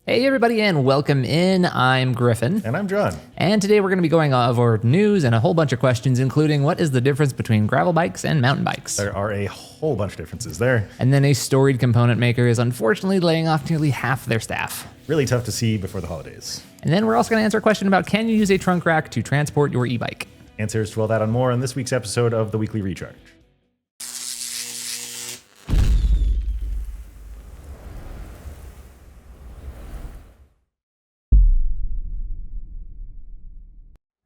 Hey everybody and welcome in. I'm Griffin. And I'm John. And today we're going to be going over news and a whole bunch of questions, including what is the difference between gravel bikes and mountain bikes? There are a whole bunch of differences there. And then a storied component maker is unfortunately laying off nearly half their staff. Really tough to see before the holidays. And then we're also going to answer a question about can you use a trunk rack to transport your e-bike? Answers to all that and more on this week's episode of the Weekly Recharge.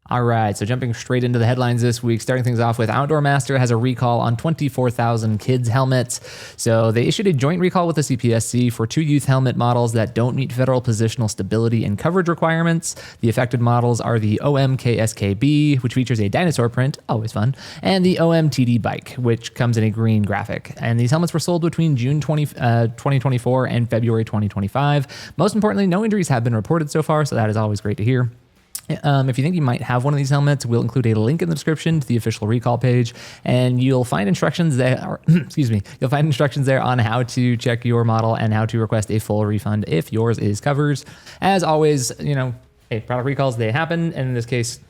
All right, so jumping straight into the headlines this week, starting things off with Outdoor Master has a recall on 24,000 kids' helmets. So they issued a joint recall with the CPSC for 2 youth helmet models that don't meet federal positional stability and coverage requirements. The affected models are the OM-KSKB, which features a dinosaur print, always fun, and the OM-TD BIKE, which comes in a green graphic. And these helmets were sold between June 2024 and February 2025. Most importantly, no injuries have been reported so far, so that is always great to hear. If you think you might have one of these helmets, we'll include a link in the description to the official recall page, and you'll find instructions there. You'll find instructions there on how to check your model and how to request a full refund if yours is covered. As always, hey, product recalls, they happen, and in this case,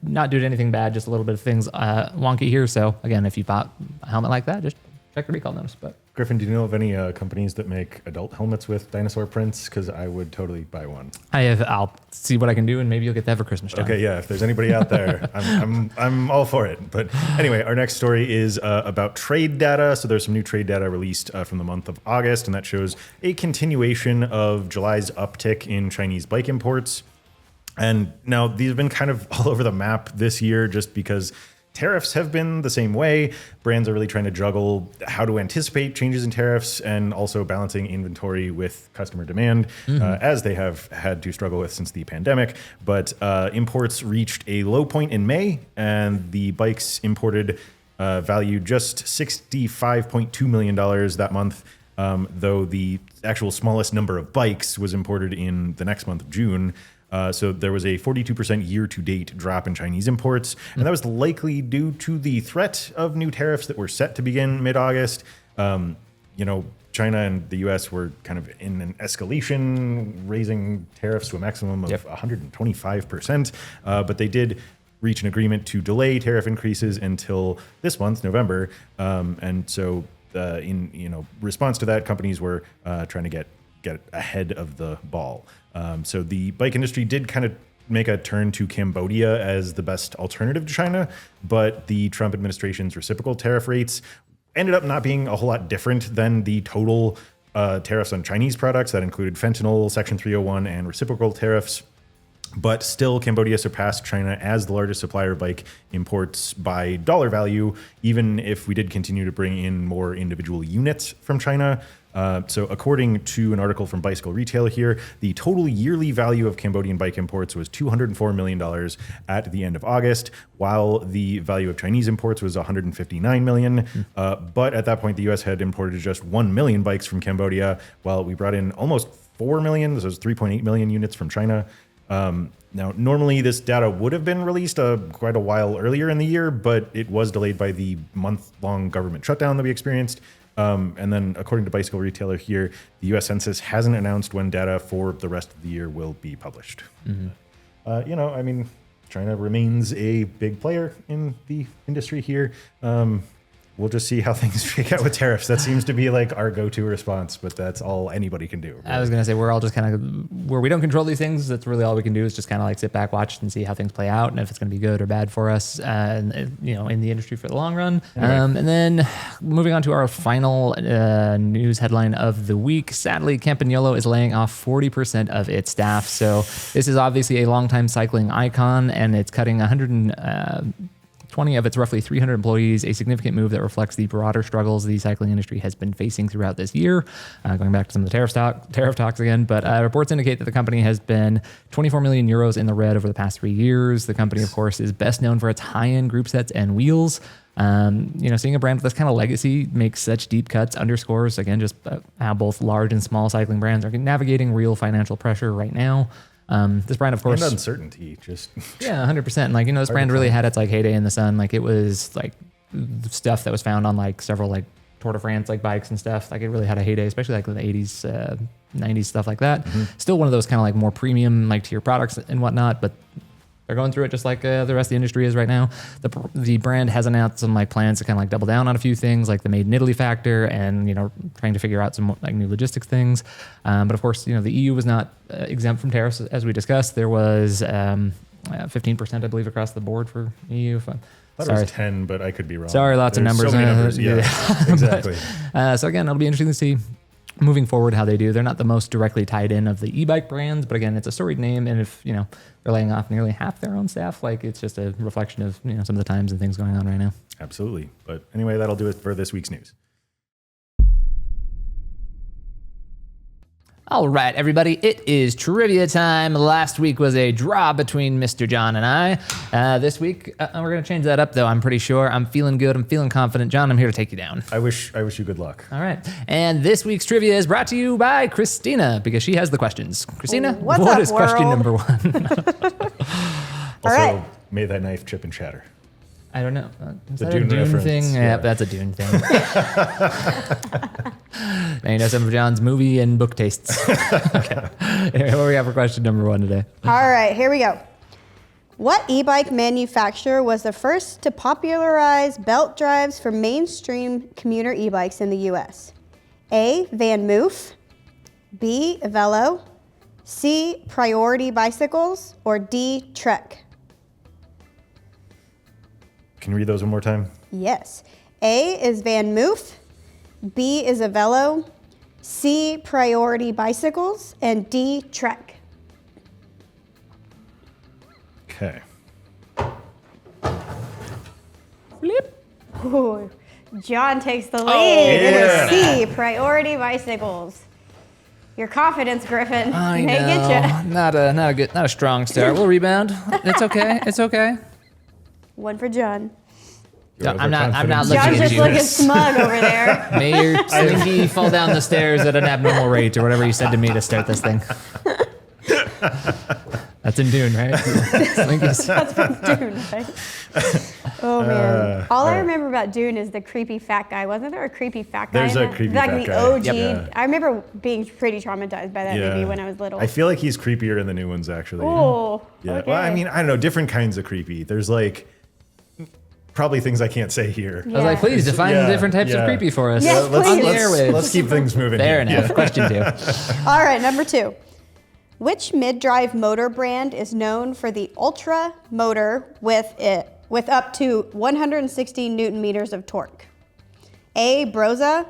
not due to anything bad, just a little bit of things wonky here. So again, if you bought a helmet like that, just check the recall notice. But Griffin, do you know of any companies that make adult helmets with dinosaur prints? Because I would totally buy one. I'll see what I can do, and maybe you'll get that for Christmas, John. Okay, yeah. If there's anybody out there, I'm all for it. But anyway, our next story is about trade data. So there's some new trade data released from the month of August, and that shows a continuation of July's uptick in Chinese bike imports. And now these have been kind of all over the map this year, just because tariffs have been the same way. Brands are really trying to juggle how to anticipate changes in tariffs and also balancing inventory with customer demand, as they have had to struggle with since the pandemic. But imports reached a low point in May, and the bikes imported valued just $65.2 million that month, though the actual smallest number of bikes was imported in the next month of June. So there was a 42% year-to-date drop in Chinese imports, and that was likely due to the threat of new tariffs that were set to begin mid-August. China and the U.S. were kind of in an escalation, raising tariffs to a maximum of 125%, but they did reach an agreement to delay tariff increases until this month, November, and so in response to that, companies were trying to get ahead of the ball. So the bike industry did kind of make a turn to Cambodia as the best alternative to China, but the Trump administration's reciprocal tariff rates ended up not being a whole lot different than the total tariffs on Chinese products. That included fentanyl, Section 301, and reciprocal tariffs. But still, Cambodia surpassed China as the largest supplier of bike imports by dollar value, even if we did continue to bring in more individual units from China. So according to an article from Bicycle Retail here, the total yearly value of Cambodian bike imports was $204 million at the end of August, while the value of Chinese imports was $159 million. But at that point, the U.S. had imported just 1 million bikes from Cambodia, while we brought in almost 4 million. This was 3.8 million units from China. Now, normally this data would have been released quite a while earlier in the year, but it was delayed by the month-long government shutdown that we experienced. And then, according to Bicycle Retailer here, the U.S. Census hasn't announced when data for the rest of the year will be published. China remains a big player in the industry here. We'll just see how things shake out with tariffs. That seems to be like our go-to response, but that's all anybody can do. Really. I was going to say, we're all just kind of, where we don't control these things, that's really all we can do is just kind of like sit back, watch, and see how things play out, and if it's going to be good or bad for us, in the industry for the long run. And then moving on to our final news headline of the week. Sadly, Campagnolo is laying off 40% of its staff. So this is obviously a longtime cycling icon, and it's cutting 120 of its roughly 300 employees, a significant move that reflects the broader struggles the cycling industry has been facing throughout this year. Going back to some of the tariff talks again, but reports indicate that the company has been 24 million euros in the red over the past 3 years. The company, of course, is best known for its high-end group sets and wheels. Seeing a brand with this kind of legacy make such deep cuts underscores, again, just how both large and small cycling brands are navigating real financial pressure right now. This brand, of course, and uncertainty, just 100%. This brand really had its heyday in the sun. It was stuff that was found on several Tour de France bikes and stuff. It really had a heyday, especially in the 80s, 90s, stuff like that. Still one of those kind of like more premium like tier products and whatnot, but they're going through it just like the rest of the industry is right now. The brand has announced some like plans to kind of like double down on a few things, like the made in Italy factor, and trying to figure out some like new logistics things. But of course, the EU was not exempt from tariffs as we discussed. There was 15%, I believe, across the board for EU. I thought it was 10, but I could be wrong. Sorry, lots of numbers. So many numbers. Yeah, exactly. So again, it'll be interesting to see moving forward how they do. They're not the most directly tied in of the e-bike brands, but again, it's a storied name, and if they're laying off nearly half their own staff, like it's just a reflection of some of the times and things going on right now. Absolutely. But anyway, that'll do it for this week's news. All right, everybody, it is trivia time. Last week was a draw between Mr. John and I. This week, we're going to change that up, though, I'm pretty sure. I'm feeling good. I'm feeling confident. John, I'm here to take you down. I wish you good luck. All right. And this week's trivia is brought to you by Christina, because she has the questions. Christina, What's what up, is question world? number one? Also, right. may thy knife chip and shatter. I don't know. Is The that a Dune Dune reference, thing? yeah. Yeah, that's a Dune thing. Now some of John's movie and book tastes. Okay. Anyway, what do we have for question number one today? All right, here we go. What e-bike manufacturer was the first to popularize belt drives for mainstream commuter e-bikes in the U.S.? A. Van Moof, B. Velo, C. Priority Bicycles, or D. Trek? Can you read those one more time? Yes. A is Van Moof, B is a Velo, C. Priority Bicycles, and D. Trek. Okay. Flip. Ooh, John takes the lead. yeah. It is C. Priority Bicycles. Your confidence, Griffin, I may know. get you. Not a strong start. We'll rebound. It's okay. It's okay. One for John. You're I'm not overconfident. looking John's at just you. looking smug over there. May your slinky fall down the stairs at an abnormal rate, or whatever you said to me to start this thing. That's in Dune, right? Slinkies. That's from Dune, right? Oh man! All I remember about Dune is the creepy fat guy. Wasn't there a creepy fat guy? There's in a that? creepy like fat the guy. OG. Yep. Yeah. I remember being pretty traumatized by that movie when I was little. I feel like he's creepier in the new ones, actually. Oh, Yeah. okay. Well, I mean, I don't know, different kinds of creepy. There's like probably things I can't say here. I was like, please define Yeah, different types of yeah. creepy for us. Yes, On the please. airwaves. Let's keep things moving. Fair here. enough. Question two. All right, number two. Which mid-drive motor brand is known for the Ultra motor with up to 160 Newton meters of torque? A. Broza,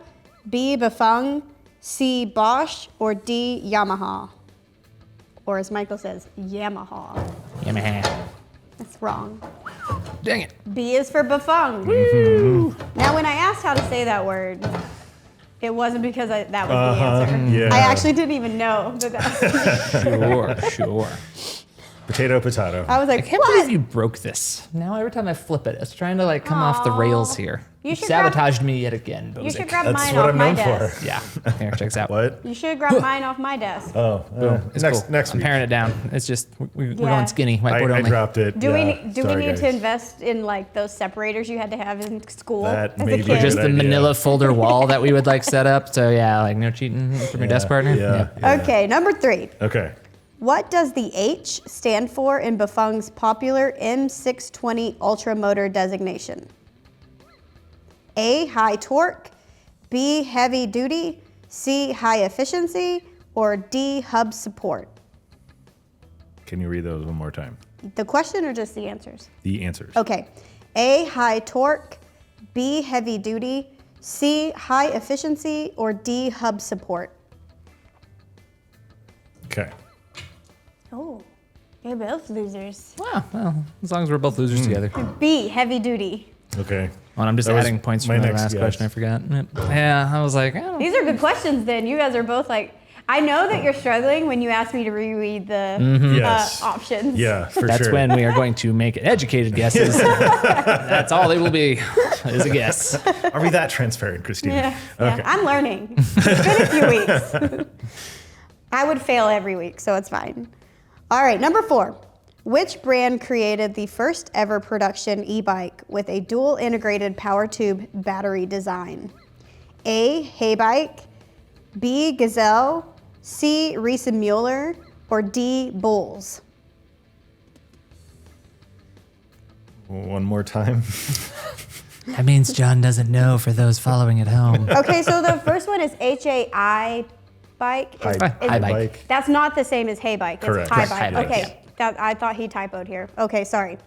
B. Bafang, C. Bosch, or D. Yamaha? Or as Michael says, Yamaha. Yamaha. That's wrong. Dang it. B is for Bafang. Woo! Now, when I asked how to say that word, it wasn't because that was the answer. Yeah. I actually didn't even know that. Sure. Potato, potato. I was like, I can't what? believe you broke this. Now every time I flip it, it's trying to like come off the rails here. You should sabotaged me yet again, You should Bozic. grab That's mine what off I'm my known desk. for. Yeah. Here, check this out. What? You should grab mine off my desk. Oh, It's next cool. next I'm week. paring it down. It's just we're Yeah. going skinny. Whiteboard I only. dropped it. Do Yeah. we Sorry, need guys. to invest in like those separators you had to have in school That as may a be kid? a Just good the idea. manila folder wall that we would like set up. So yeah, like no cheating from your desk partner. Yeah. Okay, number three. Okay. What does the H stand for in Bafang's popular M620 Ultra motor designation? A, high torque, B, heavy duty, C, high efficiency, or D, hub support? Can you read those one more time? The question or just the answers? The answers. Okay. A, high torque, B, heavy duty, C, high efficiency, or D, hub support? Okay. Oh, you're both losers. Wow. Well, as long as we're both losers together. B, heavy duty. Okay. Well, I'm just That was adding points my from the next last guess. question. I forgot. Yep. Yeah, I was like, oh. These are good questions then. You guys are both like, I know that you're struggling when you ask me to reread the Yes. options. Yeah, for That's sure. when we are going to make educated guesses. That's all they will be, is a guess. Are we that transparent, Christina? Yeah, Okay. yeah. I'm learning. It's been a few weeks. I would fail every week, so it's fine. All right, number four. Which brand created the first ever production e-bike with a dual integrated power tube battery design? A, Haybike, B, Gazelle, C, Reese and Mueller, or D, Bulls? One more time. That means John doesn't know for those following at home. Okay, so the first one is HAI bike. Hi bike. That's not the same as hey bike. It's Correct. high Correct. bike. Hi bike, Okay, I thought he typoed here. Okay, sorry.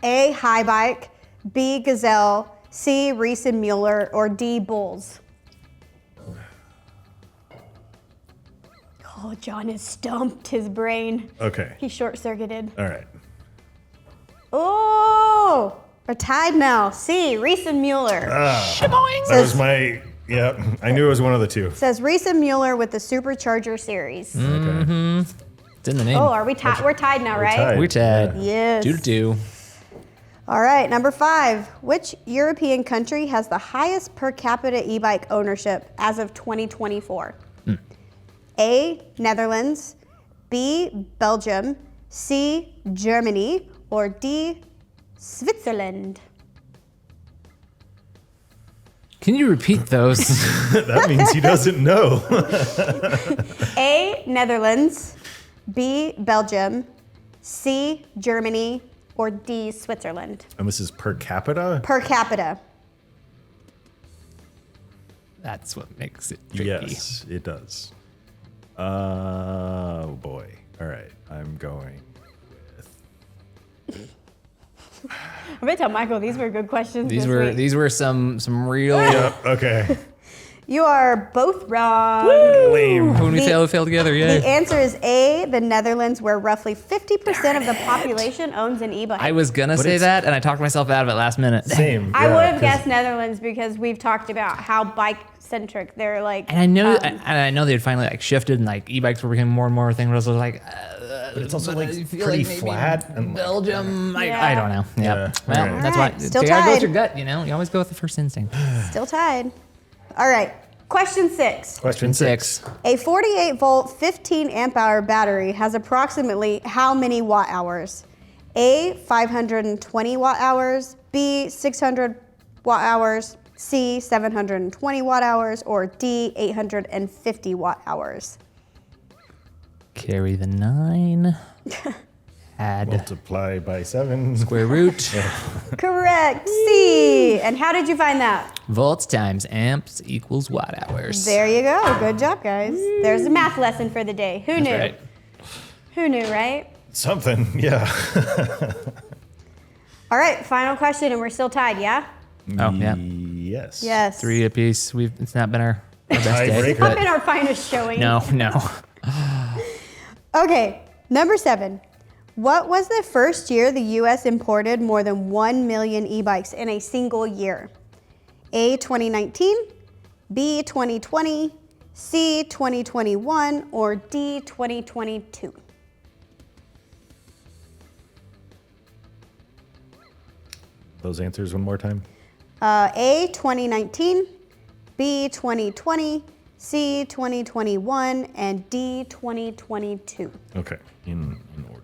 A, high bike, B, Gazelle, C, Reese and Mueller, or D, Bulls? Oh, John has stumped his brain. Okay. He short-circuited. All right. Oh, we're tied now. C, Reese and Mueller. That was my, yeah, I knew it was one of the two. Says Reese and Mueller with the Supercharger series. Okay. It's in the name. Oh, are we tied? We're tied now, right? tied. We're tied. Yes. 2-2. All right, number 5. Which European country has the highest per capita e-bike ownership as of 2024? A, Netherlands, B, Belgium, C, Germany, or D, Switzerland? Can you repeat those? That means he doesn't know. A, Netherlands, B, Belgium, C, Germany, or D, Switzerland? And this is per capita? Per capita. That's what makes it tricky. Yes, it does. Oh boy. All right, I'm going with. I'm gonna tell Michael these were good questions. These were some real. Yep. Okay. You are both wrong. Lame. When we fail together, The yeah. answer is A, the Netherlands, where roughly 50% of the population owns an e-bike. I was gonna say that, and I talked myself out of it last minute. Same. I yeah, would have 'cause- guessed Netherlands because we've talked about how bike-centric they're like. And I know they'd finally like shifted, and like e-bikes were becoming more and more a thing. But I was like, But it's also but like I feel pretty maybe flat and like, Belgium. Yeah. I don't know. Yeah. Yeah. Well, Alright. that's Alright, why. still You gotta go with tied. your gut. You know, you always go with the first instinct. Still tied. All right. Question 6. Question 6. A 48-volt, 15-amp-hour battery has approximately how many watt-hours? A, 520 watt-hours, B, 600 watt-hours, C, 720 watt-hours, or D, 850 watt-hours? Carry the 9. Add Multiply by 7. square root. Correct. C. And how did you find that? Volts times amps equals watt hours. There you go. Good job, guys. There's a math lesson for the day. Who knew? Right. Who knew, right? Something. Yeah. All right, final question, and we're still tied, yeah? Oh yeah. Yes. Yes. 3 apiece. It's not been our best day. Tiebreaker. Not but been our finest showing. no. Okay, number 7. What was the first year the U.S. imported more than 1 million e-bikes in a single year? A, 2019, B, 2020, C, 2021, or D, 2022? Those answers one more time. A, 2019, B, 2020, C, 2021, and D, 2022. Okay. In order.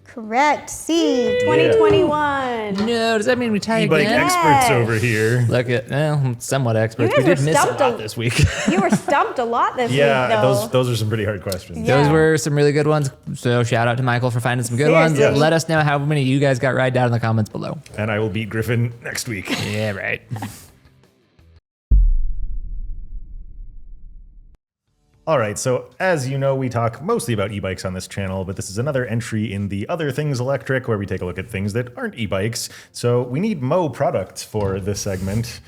Correct. C, 2021. No, does that mean we tie E-bike again? experts Yes. over here. Look at somewhat experts. You We guys did were miss a stumped lot a- this week. You were stumped a lot this Yeah, week, though. those are some pretty hard questions. Yeah. Those were some really good ones. So shout out to Michael for finding some good ones. Seriously. Let us know how many you guys got right down in the comments below. And I will beat Griffin next week. Yeah, right. All right, so as you know, we talk mostly about e-bikes on this channel, but this is another entry in the Other Things Electric, where we take a look at things that aren't e-bikes. So we need Mo products for this segment.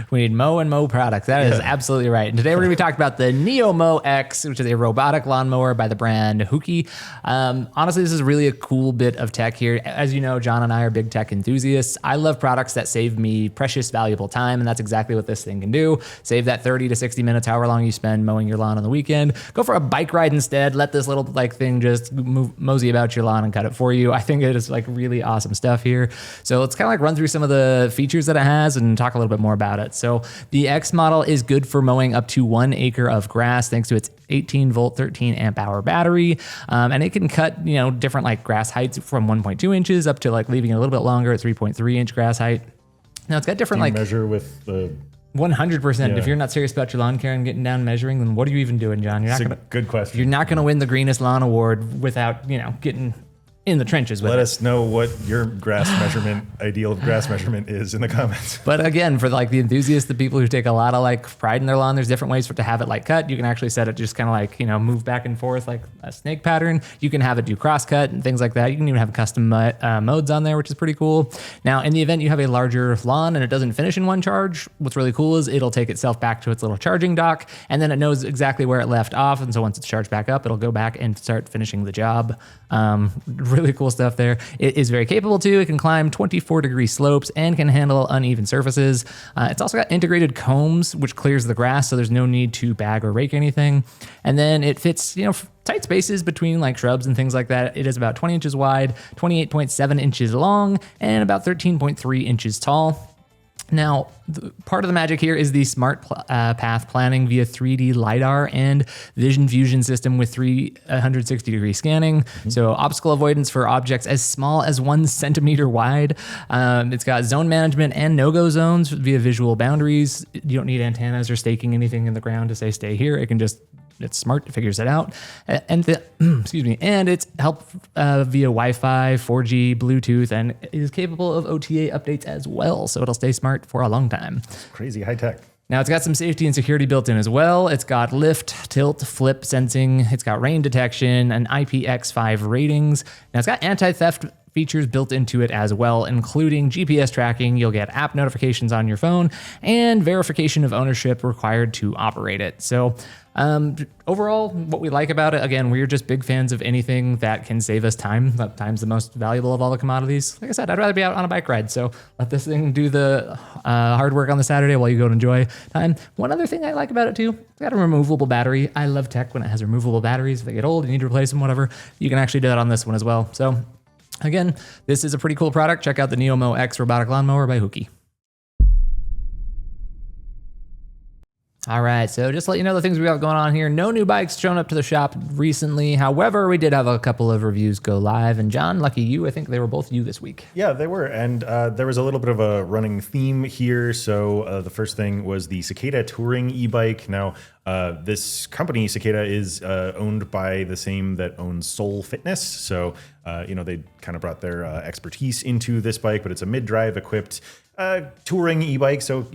We need Mo and Mo products. That is absolutely right. And today we're going to be talking about the Neo Mo X, which is a robotic lawnmower by the brand Hooky. Honestly, this is really a cool bit of tech here. As you know, John and I are big tech enthusiasts. I love products that save me precious, valuable time, and that's exactly what this thing can do. Save that 30 to 60 minutes, however long you spend mowing your lawn on the weekend. Go for a bike ride instead. Let this little thing just mosey about your lawn and cut it for you. I think it is really awesome stuff here. So let's kind of run through some of the features that it has and talk a little bit more about it. So the X model is good for mowing up to 1 acre of grass thanks to its 18 volt, 13 amp hour battery. And it can cut, different grass heights from 1.2 inches up to leaving it a little bit longer at 3.3 inch grass height. Now it's got different Do you measure with the 100%. Yeah. If you're not serious about your lawn care and getting down and measuring, then what are you even doing, John? You're It's not a gonna. good question. You're not gonna win the greenest lawn award without getting in the trenches with Let it. us know what your grass measurement, ideal of grass measurement is in the comments. But again, for like the enthusiasts, the people who take a lot of like pride in their lawn, there's different ways for it to have it like cut. You can actually set it just kind of like, move back and forth like a snake pattern. You can have it do cross cut and things like that. You can even have custom modes on there, which is pretty cool. Now, in the event you have a larger lawn and it doesn't finish in one charge, what's really cool is it'll take itself back to its little charging dock, and then it knows exactly where it left off. And so once it's charged back up, it'll go back and start finishing the job. Really cool stuff there. It is very capable too. It can climb 24-degree slopes and can handle uneven surfaces. It's also got integrated combs, which clears the grass, so there's no need to bag or rake anything. And then it fits, tight spaces between like shrubs and things like that. It is about 20 inches wide, 28.7 inches long, and about 13.3 inches tall. Now, part of the magic here is the smart path planning via 3D LiDAR and vision fusion system with 360-degree scanning. Mm-hmm. So obstacle avoidance for objects as small as 1 centimeter wide. It's got zone management and no-go zones via visual boundaries. You don't need antennas or staking anything in the ground to say stay here. It's smart. It figures it out. And and it's helped via Wi-Fi, 4G, Bluetooth, and it is capable of OTA updates as well. So it'll stay smart for a long time. Crazy high tech. Now it's got some safety and security built in as well. It's got lift, tilt, flip sensing. It's got rain detection and IPX5 ratings. Now it's got anti-theft features built into it as well, including GPS tracking. You'll get app notifications on your phone and verification of ownership required to operate it. So overall, what we like about it, again, we're just big fans of anything that can save us time. Time's the most valuable of all the commodities. Like I said, I'd rather be out on a bike ride. So let this thing do the hard work on the Saturday while you go and enjoy time. One other thing I like about it too, it's got a removable battery. I love tech when it has removable batteries. If they get old, you need to replace them, whatever. You can actually do that on this one as well. So again, this is a pretty cool product. Check out the Neomo X robotic lawnmower by Hookie. All right, so just to let you know the things we got going on here. No new bikes shown up to the shop recently. However, we did have a couple of reviews go live. And John, lucky you, I think they were both you this week. Yeah, they were. And there was a little bit of a running theme here. So the first thing was the Cicada Touring e-bike. Now, this company, Cicada, is owned by the same that owns Soul Fitness. So, they kind of brought their expertise into this bike, but it's a mid-drive equipped touring e-bike, so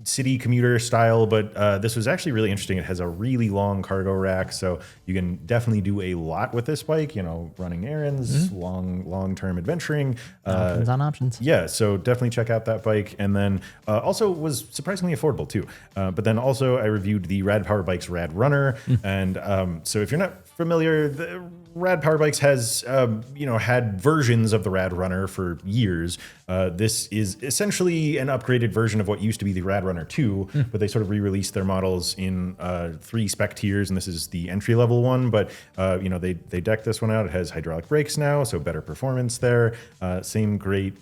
city commuter style, but this was actually really interesting. It has a really long cargo rack, so you can definitely do a lot with this bike, running errands, long-term adventuring. Options on options. Yeah, so definitely check out that bike. And then also was surprisingly affordable too. But then also I reviewed the Rad Power Bikes Rad Runner. And so if you're not familiar, the Rad Power Bikes has, had versions of the Rad Runner for years. This is essentially an upgraded version of what used to be the Rad Runner 2, but they sort of re-released their models in 3 spec tiers, and this is the entry-level one. But they decked this one out. It has hydraulic brakes now, so better performance there. Same great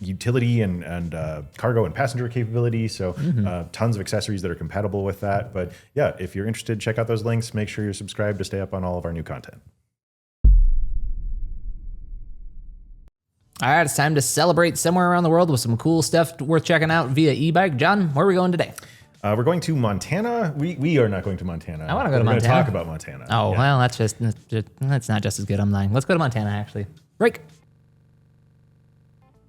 utility and cargo and passenger capability. So tons of accessories that are compatible with that. But yeah, if you're interested, check out those links. Make sure you're subscribed to stay up on all of our new content. All right, it's time to celebrate somewhere around the world with some cool stuff worth checking out via e-bike. John, where are we going today? We're going to Montana. We are not going to Montana. I want to go to Montana. We're going to talk about Montana. Oh, yeah. Well, that's not just as good. I'm lying. Let's go to Montana, actually. Break.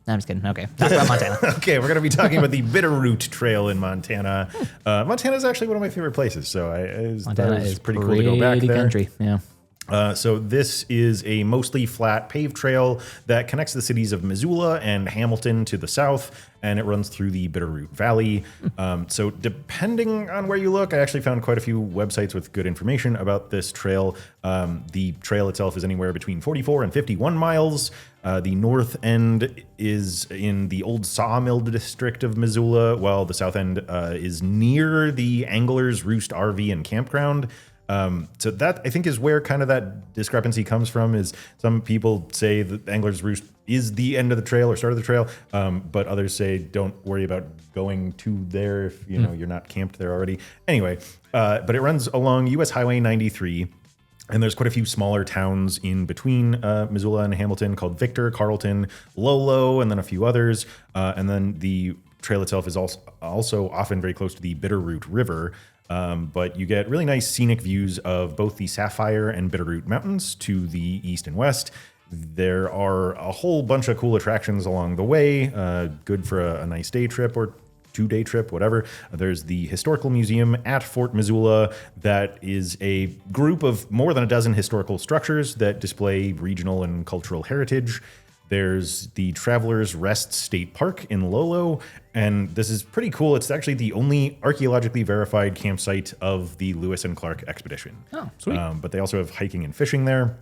No, I'm just kidding. Okay, talk about Montana. Okay, we're going to be talking about the Bitterroot Trail in Montana. Montana is actually one of my favorite places, so Montana is pretty cool to go back there. Country, yeah. So this is a mostly flat paved trail that connects the cities of Missoula and Hamilton to the south, and it runs through the Bitterroot Valley. So depending on where you look, I actually found quite a few websites with good information about this trail. The trail itself is anywhere between 44 and 51 miles. The north end is in the old sawmill district of Missoula, while the south end is near the Angler's Roost RV and campground. So that, I think, is where kind of that discrepancy comes from. Is some people say that Angler's Roost is the end of the trail or start of the trail, but others say don't worry about going to there if you're not camped there already. Anyway, but it runs along US Highway 93. And there's quite a few smaller towns in between Missoula and Hamilton called Victor, Carlton, Lolo, and then a few others. And then the trail itself is also often very close to the Bitterroot River. But you get really nice scenic views of both the Sapphire and Bitterroot Mountains to the east and west. There are a whole bunch of cool attractions along the way, good for a nice day trip or 2-day trip, whatever. There's the Historical Museum at Fort Missoula that is a group of more than a dozen historical structures that display regional and cultural heritage. There's the Travelers Rest State Park in Lolo, and this is pretty cool. It's actually the only archaeologically verified campsite of the Lewis and Clark expedition. Oh, sweet. But they also have hiking and fishing there.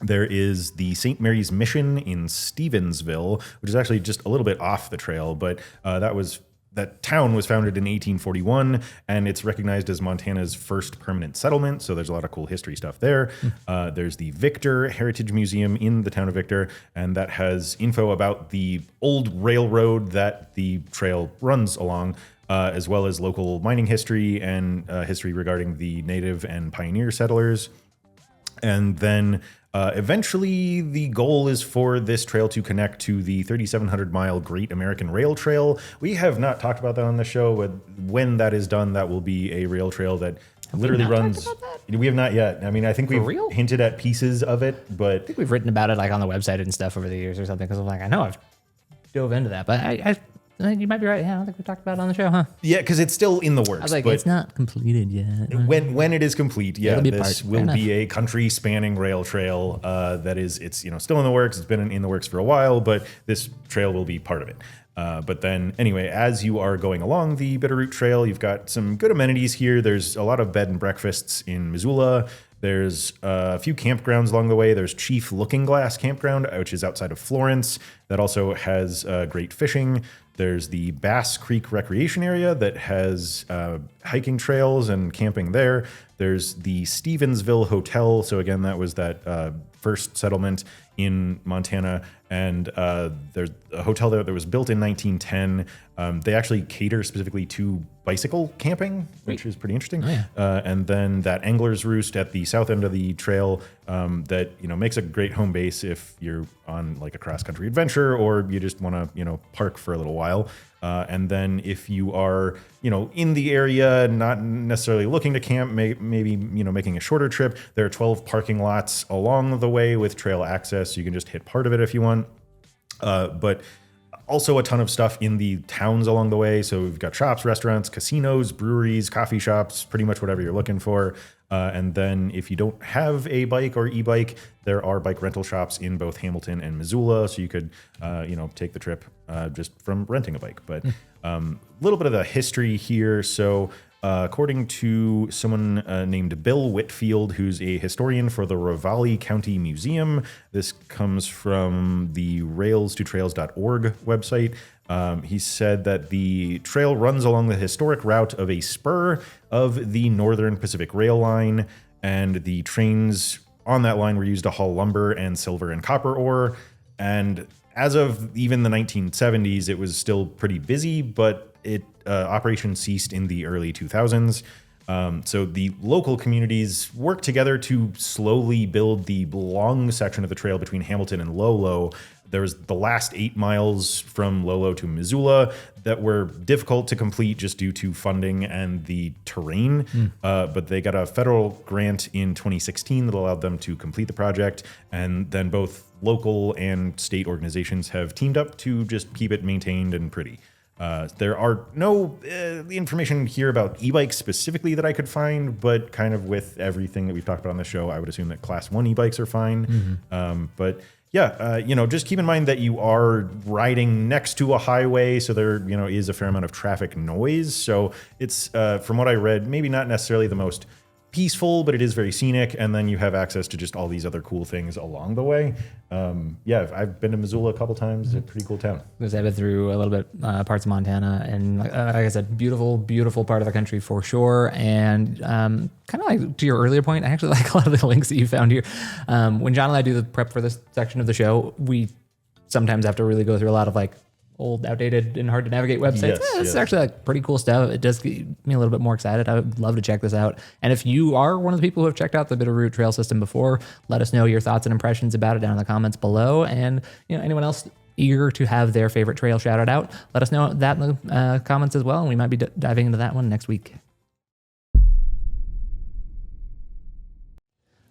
There is the St. Mary's Mission in Stevensville, which is actually just a little bit off the trail, but that town was founded in 1841, and it's recognized as Montana's first permanent settlement. So there's a lot of cool history stuff there. There's the Victor Heritage Museum in the town of Victor, and that has info about the old railroad that the trail runs along, as well as local mining history and history regarding the native and pioneer settlers. And then eventually the goal is for this trail to connect to the 3,700-mile Great American Rail Trail. We have not talked about that on the show, but when that is done, that will be a rail trail that literally runs. We have not yet. I mean, I think we've hinted at pieces of it, but I think we've written about it like on the website and stuff over the years or something, because I'm like, I know I've dove into that, but I you might be right. Yeah, I don't think we talked about it on the show, huh? Yeah, because it's still in the works. I was like, but it's not completed yet. When it is complete, yeah, this will Fair be a country-spanning rail trail. It's still in the works. It's been in the works for a while, but this trail will be part of it. But then, anyway, as you are going along the Bitterroot Trail, you've got some good amenities here. There's a lot of bed and breakfasts in Missoula. There's a few campgrounds along the way. There's Chief Looking Glass Campground, which is outside of Florence. That also has great fishing. There's the Bass Creek Recreation Area that has hiking trails and camping there. There's the Stevensville Hotel. So again, that was that first settlement in Montana. And there's a hotel there that was built in 1910. They actually cater specifically to bicycle camping, which is pretty interesting. Oh, yeah. And then that Angler's Roost at the south end of the trail that makes a great home base if you're on like a cross-country adventure or you just want to park for a little while. And then if you are in the area, not necessarily looking to camp, maybe making a shorter trip, there are 12 parking lots along the way with trail access. You can just hit part of it if you want. But also a ton of stuff in the towns along the way. So we've got shops, restaurants, casinos, breweries, coffee shops, pretty much whatever you're looking for. And then if you don't have a bike or e-bike, there are bike rental shops in both Hamilton and Missoula. So you could, take the trip just from renting a bike. But a little bit of the history here. So according to someone named Bill Whitfield, who's a historian for the Ravalli County Museum, this comes from the rails2trails.org website. He said that the trail runs along the historic route of a spur of the Northern Pacific Rail Line, and the trains on that line were used to haul lumber and silver and copper ore. And as of even the 1970s, it was still pretty busy, but operation ceased in the early 2000s. So the local communities worked together to slowly build the long section of the trail between Hamilton and Lolo. There was the last 8 miles from Lolo to Missoula that were difficult to complete just due to funding and the terrain. But they got a federal grant in 2016 that allowed them to complete the project. And then both local and state organizations have teamed up to just keep it maintained and pretty. There are no information here about e-bikes specifically that I could find, but kind of with everything that we've talked about on the show, I would assume that Class 1 e-bikes are fine. But yeah, just keep in mind that you are riding next to a highway, so there, is a fair amount of traffic noise. So it's, from what I read, maybe not necessarily the most peaceful, but it is very scenic, and then you have access to just all these other cool things along the way. I've been to Missoula a couple times. It's a pretty cool town. Because I've been through a little bit parts of Montana, and like I said, beautiful part of the country for sure. And kind of like to your earlier point, I actually like a lot of the links that you found here. When John and I do the prep for this section of the show, we sometimes have to really go through a lot of like old, outdated, and hard to navigate websites. It's actually like pretty cool stuff. It does get me a little bit more excited. I would love to check this out. And if you are one of the people who have checked out the Bitterroot Trail system before, let us know your thoughts and impressions about it down in the comments below. And anyone else eager to have their favorite trail shouted out. Let us know that in the comments as well, and we might be diving into that one next week.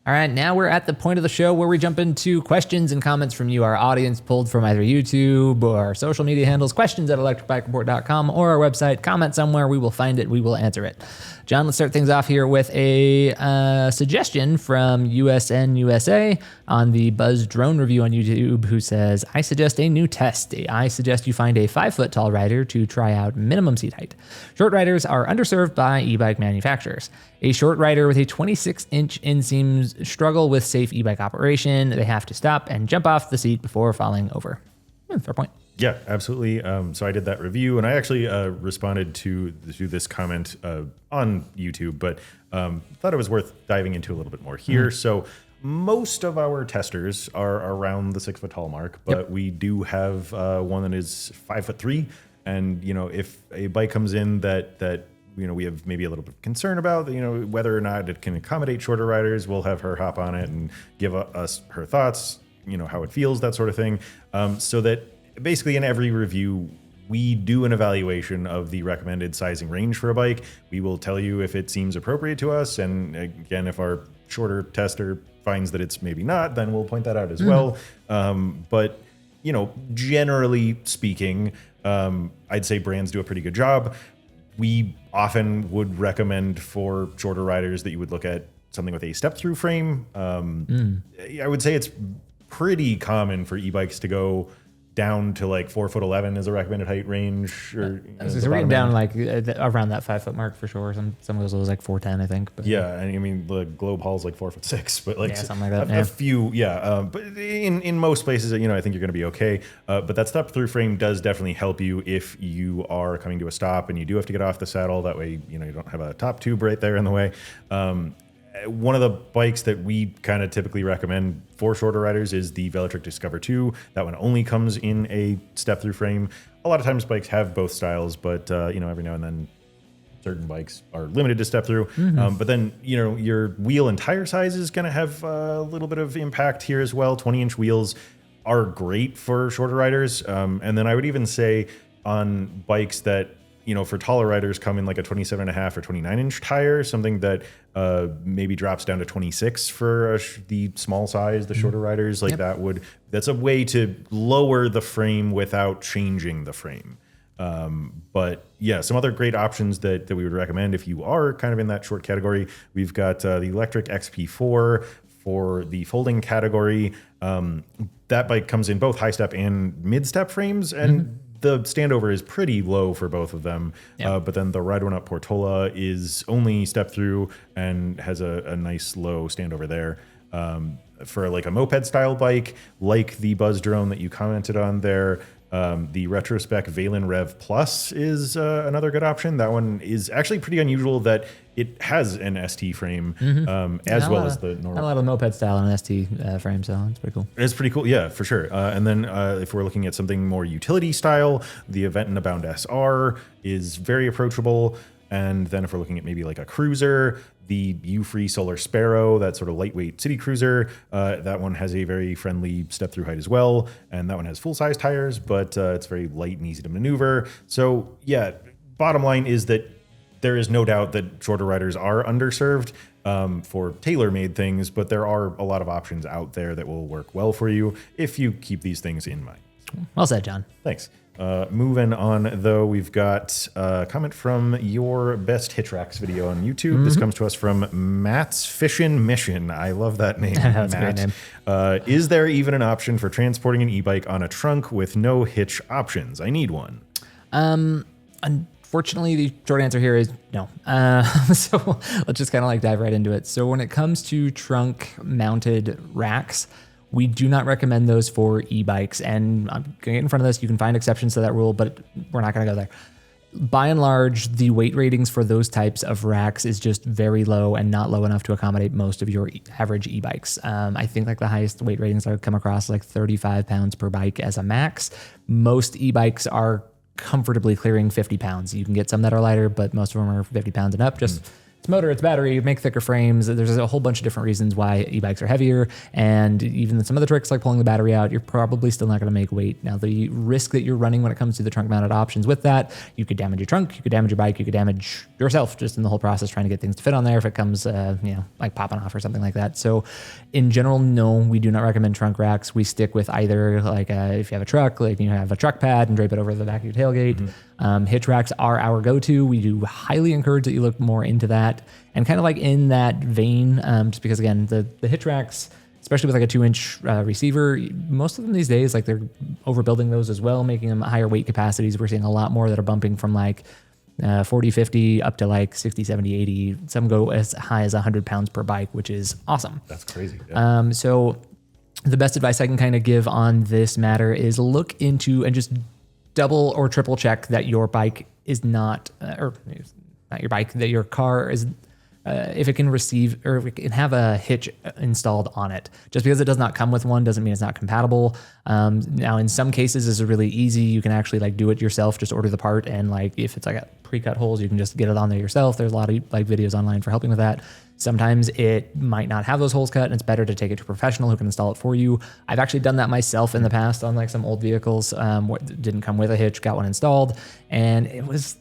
All right, now we're at the point of the show where we jump into questions and comments from you, our audience, pulled from either YouTube or our social media handles, questions@electricbikereport.com or our website. Comment somewhere, we will find it, we will answer it. John, let's start things off here with a suggestion from USN USA on the Buzz Drone Review on YouTube, who says, I suggest a new test. I suggest you find a 5-foot tall rider to try out minimum seat height. Short riders are underserved by e-bike manufacturers. A short rider with a 26-inch inseams struggle with safe e-bike operation. They have to stop and jump off the seat before falling over. Fair point. Yeah, absolutely. So I did that review, and I actually responded to this comment on YouTube, but thought it was worth diving into a little bit more here. So most of our testers are around the 6-foot tall mark, but we do have one that is 5'3", and if a bike comes in that we have maybe a little bit of concern about, whether or not it can accommodate shorter riders, we'll have her hop on it and give us her thoughts, how it feels, that sort of thing, so that basically in every review, we do an evaluation of the recommended sizing range for a bike. We will tell you if it seems appropriate to us. And again, if our shorter tester finds that it's maybe not, then we'll point that out as well. But, generally speaking, I'd say brands do a pretty good job. We often would recommend for shorter riders that you would look at something with a step-through frame. I would say it's pretty common for e-bikes to go down to like 4'11" is a recommended height range. Or so we're down like around that 5-foot mark for sure. Some of those was like 4'10", I think. But. Yeah, and I mean the Globe Hall's like 4'6", but like something like that. A few, but in most places, I think you're going to be okay. But that step through frame does definitely help you if you are coming to a stop and you do have to get off the saddle. That way, you don't have a top tube right there in the way. One of the bikes that we kind of typically recommend for shorter riders is the Velotric Discover 2. That one only comes in a step-through frame. A lot of times bikes have both styles, but every now and then certain bikes are limited to step-through. But then, your wheel and tire size is going to have a little bit of impact here as well. 20-inch wheels are great for shorter riders. And then I would even say on bikes that for taller riders come in like a 27.5 or 29-inch tire, something that maybe drops down to 26 for the small size, the shorter riders, like that's a way to lower the frame without changing the frame. But yeah, some other great options that we would recommend if you are kind of in that short category. We've got the Electric XP4 for the folding category. That bike comes in both high step and mid step frames, and the standover is pretty low for both of them. But then the Ride One Up Portola is only step through and has a nice low standover there. For like a moped style bike, like the Buzz Drone that you commented on there, the Retrospec Valen Rev Plus is another good option. That one is actually pretty unusual that it has an ST frame as well as the normal. Not a lot of moped style on an ST frame, so it's pretty cool. It's pretty cool, yeah, for sure. And then if we're looking at something more utility style, the Aventon Level SR is very approachable. And then if we're looking at maybe like a cruiser, the U-Free Solar Sparrow, that sort of lightweight city cruiser, that one has a very friendly step-through height as well. And that one has full-size tires, but it's very light and easy to maneuver. So yeah, bottom line is that there is no doubt that shorter riders are underserved for tailor-made things, but there are a lot of options out there that will work well for you if you keep these things in mind. Well said, John. Thanks. Moving on, though, we've got a comment from your best hitch racks video on YouTube. This comes to us from Matt's Fishin' Mission. I love that name. That's Matt. a great name. Is there even an option for transporting an e-bike on a trunk with no hitch options? I need one. Unfortunately, the short answer here is no. So let's just kind of like dive right into it. So when it comes to trunk mounted racks, we do not recommend those for e-bikes. And I'm going to get in front of this. You can find exceptions to that rule, but we're not going to go there. By and large, the weight ratings for those types of racks is just very low and not low enough to accommodate most of your average e-bikes. I think like the highest weight ratings I've come across like 35 pounds per bike as a max. Most e-bikes are comfortably clearing 50 pounds. You can get some that are lighter, but most of them are 50 pounds and up. It's it's motor, it's battery, make thicker frames. There's a whole bunch of different reasons why e-bikes are heavier. And even some of the tricks like pulling the battery out, you're probably still not going to make weight. Now, the risk that you're running when it comes to the trunk mounted options with that, you could damage your trunk, you could damage your bike, you could damage yourself just in the whole process trying to get things to fit on there if it comes, like popping off or something like that. So in general, no, we do not recommend trunk racks. We stick with either like if you have a truck, like you have a truck pad and drape it over the back of your tailgate. Hitch racks are our go-to. We do highly encourage that you look more into that. And kind of like in that vein, just because again, the hitch racks, especially with like a 2-inch receiver, most of them these days, like they're overbuilding those as well, making them higher weight capacities. We're seeing a lot more that are bumping from like 40, 50 up to like 60, 70, 80. Some go as high as 100 pounds per bike, which is awesome. That's crazy. Yeah. So the best advice I can kind of give on this matter is look into and just double or triple check that your bike is not, or not your bike, that your car is, if it can receive or if it can have a hitch installed on it. Just because it does not come with one doesn't mean it's not compatible. Now, in some cases, this is really easy. You can actually like do it yourself, just order the part. And like if it's like a pre-cut holes, you can just get it on there yourself. There's a lot of like videos online for helping with that. Sometimes it might not have those holes cut and it's better to take it to a professional who can install it for you. I've actually done that myself in the past on like some old vehicles. Didn't come with a hitch, got one installed, and it was,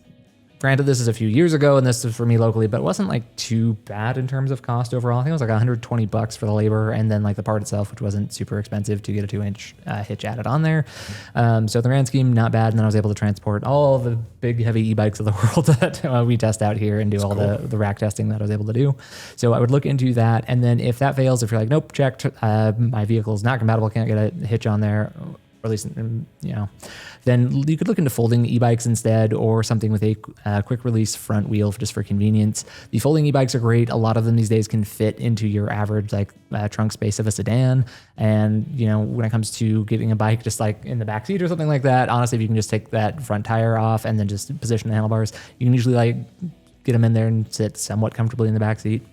granted, this is a few years ago and this is for me locally, but it wasn't like too bad in terms of cost overall. I think it was like $120 for the labor and then like the part itself, which wasn't super expensive to get a 2-inch hitch added on there. So the grand scheme, not bad. And then I was able to transport all the big heavy e-bikes of the world that we test out here and do the rack testing that I was able to do. So I would look into that. And then if that fails, if you're like, nope, checked, my vehicle is not compatible, can't get a hitch on there, or at least, then you could look into folding e-bikes instead, or something with a quick release front wheel just for convenience. The folding e-bikes are great. A lot of them these days can fit into your average trunk space of a sedan. And when it comes to getting a bike just like in the back seat or something like that, honestly, if you can just take that front tire off and then just position the handlebars, you can usually like get them in there and sit somewhat comfortably in the back seat.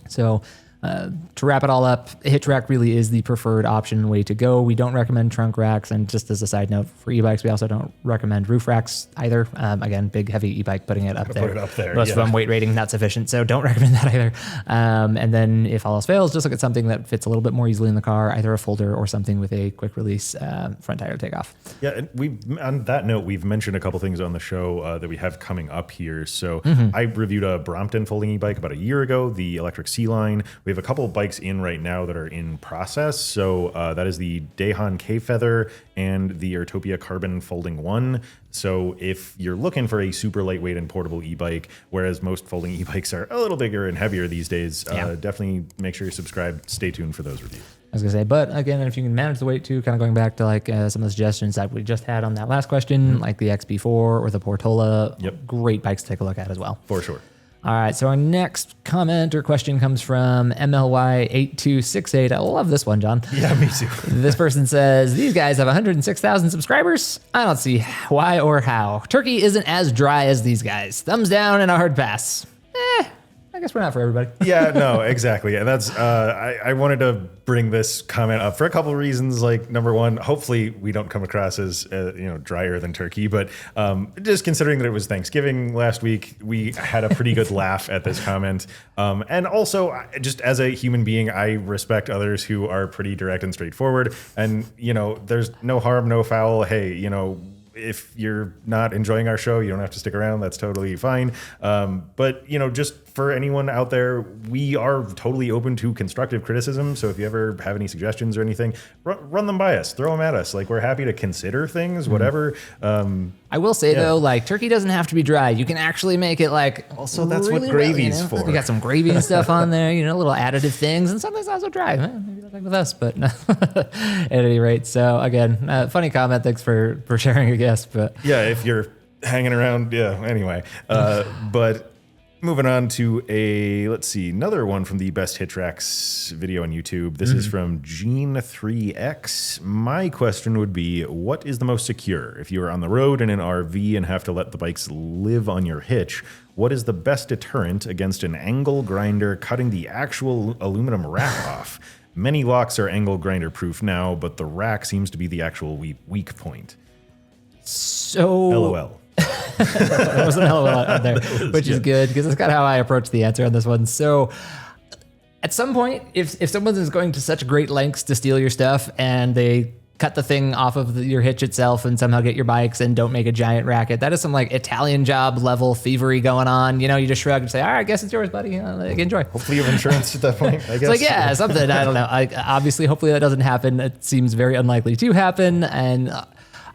So to wrap it all up, a hitch rack really is the preferred option way to go. We don't recommend trunk racks. And just as a side note, for e-bikes, we also don't recommend roof racks either. Again, big, heavy e-bike, putting it up there. Put it up there. Most of them weight rating, not sufficient. So don't recommend that either. And then if all else fails, just look at something that fits a little bit more easily in the car, either a folder or something with a quick release front tire takeoff. Yeah, and on that note, we've mentioned a couple things on the show that we have coming up here. So I reviewed a Brompton folding e-bike about a year ago, the electric C-Line. We have a couple of bikes in right now that are in process. So that is the Dahan K-Feather and the Ertopia Carbon Folding 1. So if you're looking for a super lightweight and portable e-bike, whereas most folding e-bikes are a little bigger and heavier these days, definitely make sure you're subscribed. Stay tuned for those reviews. I was gonna say, but again, if you can manage the weight too, kind of going back to like some of the suggestions that we just had on that last question, like the XB4 or the Portola, great bikes to take a look at as well. For sure. All right, so our next comment or question comes from MLY8268. I love this one, John. Yeah, me too. This person says, these guys have 106,000 subscribers. I don't see why or how. Turkey isn't as dry as these guys. Thumbs down and a hard pass. I guess we're not for everybody. Yeah, no, exactly. And that's, I wanted to bring this comment up for a couple of reasons. Like, number one, hopefully we don't come across as, drier than Turkey, but just considering that it was Thanksgiving last week, we had a pretty good laugh at this comment. And also, just as a human being, I respect others who are pretty direct and straightforward. And, there's no harm, no foul. Hey, if you're not enjoying our show, you don't have to stick around. That's totally fine. But, just for anyone out there, we are totally open to constructive criticism. So if you ever have any suggestions or anything, run them by us, throw them at us. Like, we're happy to consider things, whatever. I will say though, like, turkey doesn't have to be dry. You can actually make it like, also that's really what gravy's for. You got some gravy and stuff on there, little additive things, and something's also dry. Maybe that's like with us, but at any rate. So again, funny comment. Thanks for sharing, I guess. But yeah, if you're hanging around, anyway. But moving on to another one from the Best Hitch Racks video on YouTube. This is from Gene3X. My question would be, what is the most secure? If you are on the road in an RV and have to let the bikes live on your hitch, what is the best deterrent against an angle grinder cutting the actual aluminum rack off? Many locks are angle grinder proof now, but the rack seems to be the actual weak point. So LOL. There wasn't a hell of a lot out there, which is good because that's kind of how I approach the answer on this one. So at some point, if someone is going to such great lengths to steal your stuff and they cut the thing off of your hitch itself and somehow get your bikes and don't make a giant racket, that is some like Italian job level thievery going on. You know, you just shrug and say, all right, I guess it's yours, buddy. Enjoy. Hopefully you have insurance at that point, I guess. It's like, yeah, something. I don't know. Obviously, hopefully that doesn't happen. It seems very unlikely to happen. And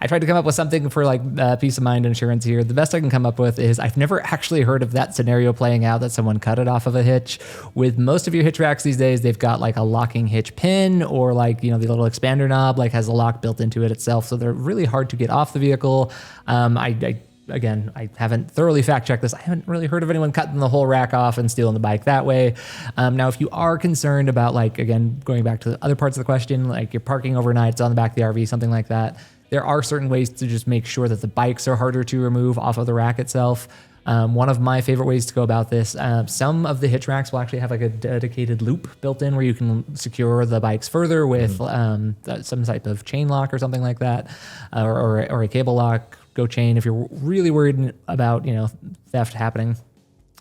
I tried to come up with something for like peace of mind insurance here. The best I can come up with is I've never actually heard of that scenario playing out, that someone cut it off of a hitch. With most of your hitch racks these days, they've got like a locking hitch pin, or like, you know, the little expander knob like has a lock built into it itself. So they're really hard to get off the vehicle. Again, I haven't thoroughly fact checked this. I haven't really heard of anyone cutting the whole rack off and stealing the bike that way. Now, if you are concerned about, like, again, going back to the other parts of the question, like you're parking overnight, it's on the back of the RV, something like that, there are certain ways to just make sure that the bikes are harder to remove off of the rack itself. One of my favorite ways to go about this, some of the hitch racks will actually have like a dedicated loop built in where you can secure the bikes further with some type of chain lock or something like that, or a cable lock, go chain if you're really worried about, you know, theft happening.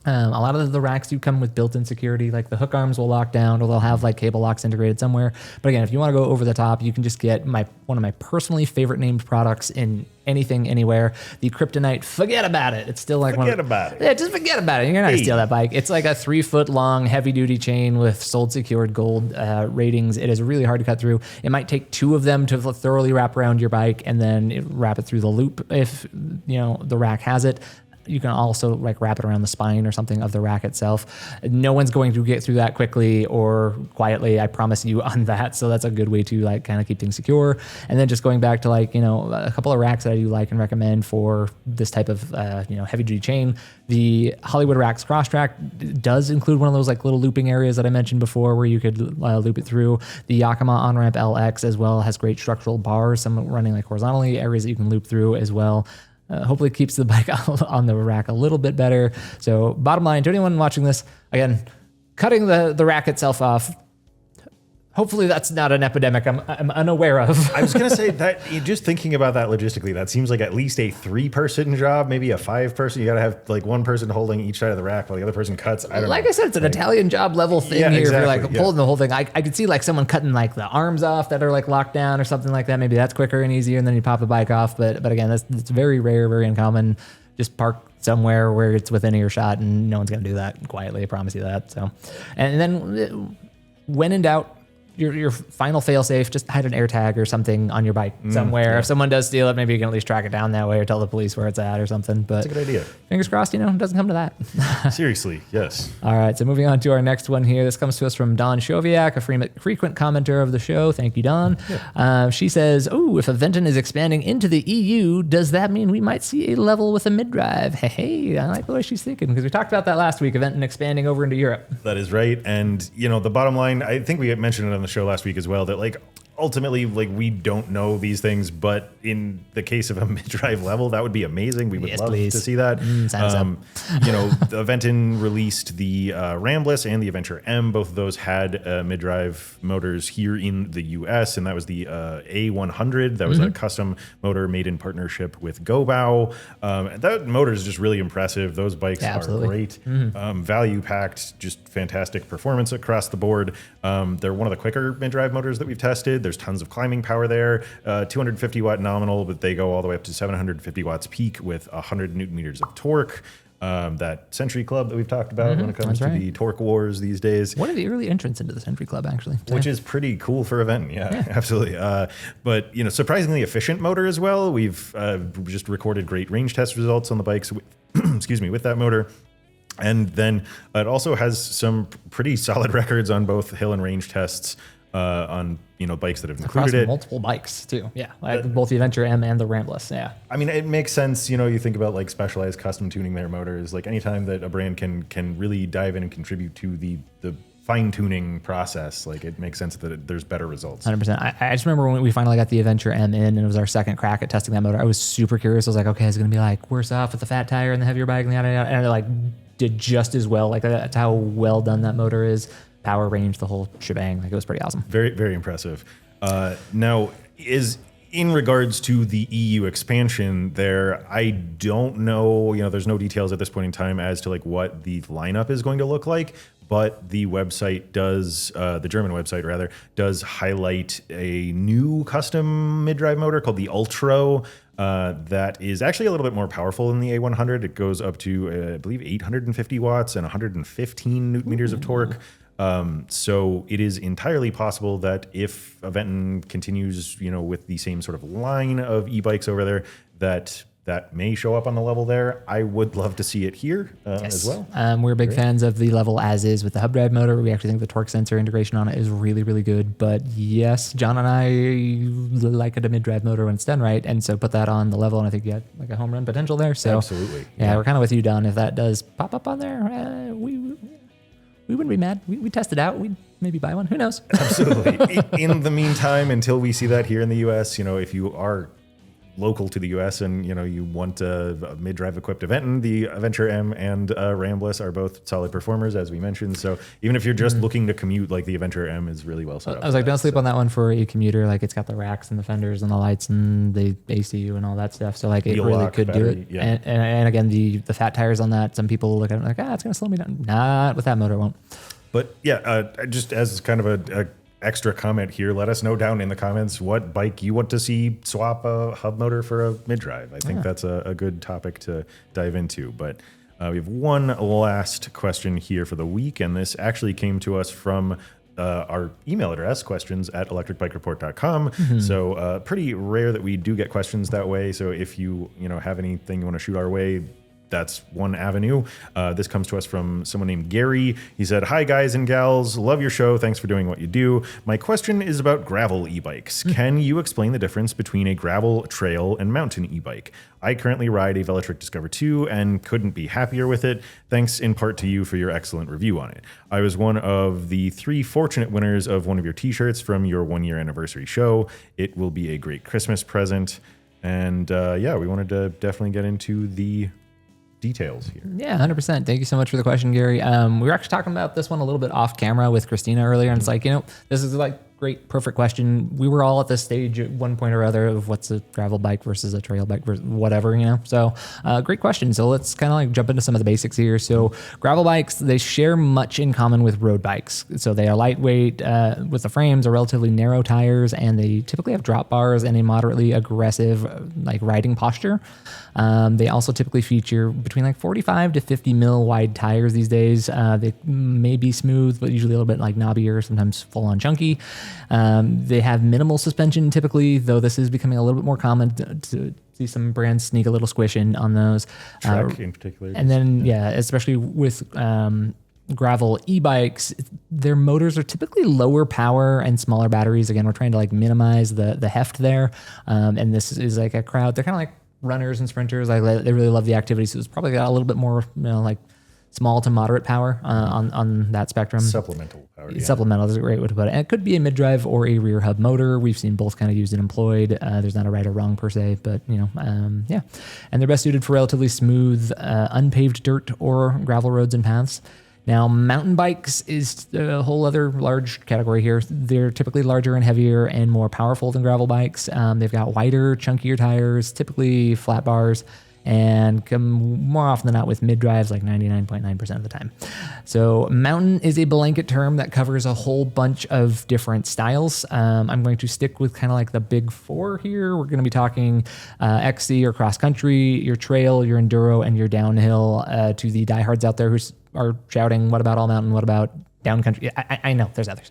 A lot of the racks do come with built-in security, like the hook arms will lock down, or they'll have like cable locks integrated somewhere. But again, if you want to go over the top, you can just get one of my personally favorite named products in anything, anywhere, the Kryptonite. Forget about it. It's still like forget about it. Yeah, just forget about it. You're not gonna steal that bike. It's like a 3-foot long, heavy-duty chain with sold secured gold ratings. It is really hard to cut through. It might take 2 of them to thoroughly wrap around your bike, and then wrap it through the loop if, you know, the rack has it. You can also like wrap it around the spine or something of the rack itself. No one's going to get through that quickly or quietly, I promise you on that. So that's a good way to like kind of keep things secure. And then just going back to like, you know, a couple of racks that I do like and recommend for this type of, you know, heavy duty chain. The Hollywood Racks Cross Track does include one of those like little looping areas that I mentioned before where you could loop it through. The Yakima On-Ramp LX as well has great structural bars, some running like horizontally, areas that you can loop through as well. Hopefully it keeps the bike on the rack a little bit better. So bottom line, to anyone watching this, again, cutting the rack itself off, hopefully that's not an epidemic I'm unaware of. I was going to say that just thinking about that logistically, that seems like at least a 3-person job, maybe a 5-person. You got to have like one person holding each side of the rack while the other person cuts. I don't know. Like I said, it's an Italian job level thing here. Exactly, if you're like pulling the whole thing, I could see like someone cutting like the arms off that are like locked down or something like that. Maybe that's quicker and easier, and then you pop the bike off. But again, it's very rare, very uncommon. Just park somewhere where it's within earshot, and no one's going to do that quietly. I promise you that. So, and then when in doubt, your final fail-safe, just hide an air tag or something on your bike somewhere. Yeah. If someone does steal it, maybe you can at least track it down that way or tell the police where it's at or something. But that's a good idea. Fingers crossed, you know, it doesn't come to that. Seriously, yes. All right, so moving on to our next one here. This comes to us from Dawn Shoviak, a frequent commenter of the show. Thank you, Dawn. Yeah. She says, oh, if Aventon is expanding into the EU, does that mean we might see a level with a mid-drive? Hey, I like the way she's thinking, because we talked about that last week, Aventon expanding over into Europe. That is right. And, you know, the bottom line, I think we mentioned it on the show last week as well, that like ultimately, like, we don't know these things, but in the case of a mid-drive level, that would be amazing. We would love to see that. You know, Aventon released the Rambless and the Adventure M. Both of those had mid-drive motors here in the US, and that was the A100. That was a custom motor made in partnership with Gobao. That motor is just really impressive. Those bikes are great. Value-packed, just fantastic performance across the board. They're one of the quicker mid-drive motors that we've tested. There's tons of climbing power there, 250 watt nominal, but they go all the way up to 750 watts peak with 100 newton meters of torque. That Century Club that we've talked about when it comes to the torque wars these days. One of the early entrants into the Century Club, actually. Which is pretty cool for Aventon. Yeah, absolutely. But, you know, surprisingly efficient motor as well. We've just recorded great range test results on the bikes, excuse me, with that motor. And then it also has some pretty solid records on both hill and range tests on, you know, bikes that have included it. Multiple bikes too. Yeah, like both the Adventure M and the Rambless. Yeah. I mean, it makes sense. You know, you think about like Specialized custom tuning their motors. Like anytime that a brand can really dive in and contribute to the fine tuning process, like it makes sense that there's better results. 100%. I just remember when we finally got the Adventure M in, and it was our second crack at testing that motor. I was super curious. I was like, okay, it's going to be like worse off with the fat tire and the heavier bike and yada yada. And it like did just as well. Like that's how well done that motor is. Power range, the whole shebang. Like it was pretty awesome. Very, very impressive. Now, is in regards to the EU expansion there, I don't know, there's no details at this point in time as to like what the lineup is going to look like, but the website does, the German website rather, does highlight a new custom mid-drive motor called the Ultra that is actually a little bit more powerful than the A100. It goes up to, I believe, 850 watts and 115 newton meters of torque. So it is entirely possible that if Aventon continues, with the same sort of line of e-bikes over there, that may show up on the Level there. I would love to see it here as well. We're big fans of the Level as is with the hub drive motor. We actually think the torque sensor integration on it is really, really good. But yes, John and I like it a mid-drive motor when it's done right. And so put that on the Level, and I think you had like a home run potential there. So absolutely. Yeah, we're kind of with you, Don. If that does pop up on there, we wouldn't be mad. We test it out. We'd maybe buy one. Who knows? Absolutely. In the meantime, until we see that here in the U.S., if you are local to the U.S. and you want a mid-drive equipped Aventon, the Adventure M and Rambless are both solid performers, as we mentioned. So even if you're just looking to commute, like the Adventure M is really well set up. I was like, don't sleep on that one for a commuter. Like it's got the racks and the fenders and the lights and the ACU and all that stuff. So like it really could do it. Yeah. And again, the fat tires on that. Some people look at it like, it's going to slow me down. Not with that motor, it won't. But yeah, just as kind of a extra comment here, let us know down in the comments what bike you want to see swap a hub motor for a mid-drive. I think that's a good topic to dive into. But we have one last question here for the week, and this actually came to us from our email address, questions@electricbikereport.com. So pretty rare that we do get questions that way. So if you have anything you want to shoot our way, that's one avenue. This comes to us from someone named Gary. He said, "Hi guys and gals, love your show. Thanks for doing what you do. My question is about gravel e-bikes. Can you explain the difference between a gravel, trail, and mountain e-bike? I currently ride a Velotric Discover 2 and couldn't be happier with it. Thanks in part to you for your excellent review on it. I was one of the 3 fortunate winners of one of your t-shirts from your 1-year anniversary show. It will be a great Christmas present." And yeah, we wanted to definitely get into the details here. Yeah, 100%. Thank you so much for the question, Gary. We were actually talking about this one a little bit off camera with Christina earlier, and it's like, this is like great, perfect question. We were all at this stage at one point or other of what's a gravel bike versus a trail bike versus whatever, So great question. So let's kind of like jump into some of the basics here. So gravel bikes, they share much in common with road bikes. So they are lightweight with the frames, are relatively narrow tires, and they typically have drop bars and a moderately aggressive like riding posture. They also typically feature between like 45 to 50 mil wide tires these days. They may be smooth, but usually a little bit like knobbier, sometimes full on chunky. They have minimal suspension typically, though this is becoming a little bit more common to see some brands sneak a little squish in on those. Trek in particular. And then, especially with gravel e-bikes, their motors are typically lower power and smaller batteries. Again, we're trying to like minimize the heft there. And this is like a crowd. They're kind of like runners and sprinters. Like they really love the activity. So it's probably got a little bit more, like small to moderate power on that spectrum. Supplemental power. Yeah. Supplemental is a great way to put it. And it could be a mid-drive or a rear hub motor. We've seen both kind of used and employed. There's not a right or wrong per se, but yeah. And they're best suited for relatively smooth, unpaved dirt or gravel roads and paths. Now, mountain bikes is a whole other large category here. They're typically larger and heavier and more powerful than gravel bikes. They've got wider, chunkier tires, typically flat bars, and come more often than not with mid-drives like 99.9% of the time. So mountain is a blanket term that covers a whole bunch of different styles. I'm going to stick with kind of like the big 4 here. We're going to be talking XC or cross country, your trail, your enduro, and your downhill. To the diehards out there who are shouting, what about all mountain? What about down country? I know there's others,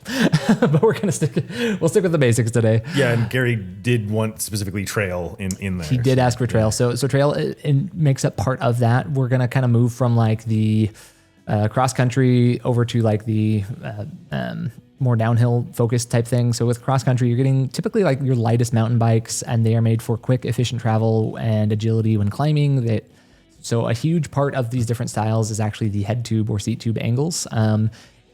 but we'll stick with the basics today. Yeah, and Gary did want specifically trail in there. He did ask for trail. So trail it makes up part of that. We're going to kind of move from like the cross country over to like the more downhill focused type thing. So with cross country, you're getting typically like your lightest mountain bikes, and they are made for quick, efficient travel and agility when climbing. So a huge part of these different styles is actually the head tube or seat tube angles.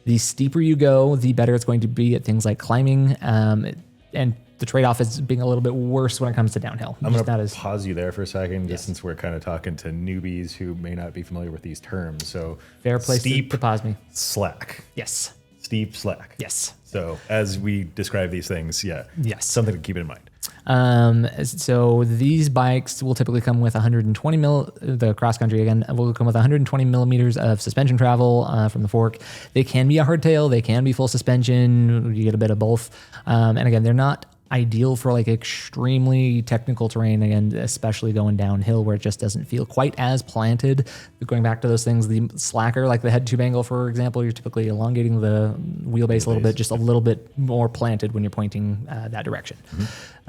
The steeper you go, the better it's going to be at things like climbing. And the trade-off is being a little bit worse when it comes to downhill. I'm going to pause you there for a second, just since we're kind of talking to newbies who may not be familiar with these terms. So fair place steep, to pause me. Slack. Yes. Steep, slack. Yes. So as we describe these things, Yes. something to keep in mind. So these bikes will typically come with 120 the cross country again will come with 120 millimeters of suspension travel from the fork. They can be a hardtail, they can be full suspension. You get a bit of both. And again, they're not ideal for like extremely technical terrain, again, especially going downhill where it just doesn't feel quite as planted. Going back to those things, the slacker, like the head tube angle, for example, you're typically elongating the wheelbase a little bit, just a little bit more planted when you're pointing that direction.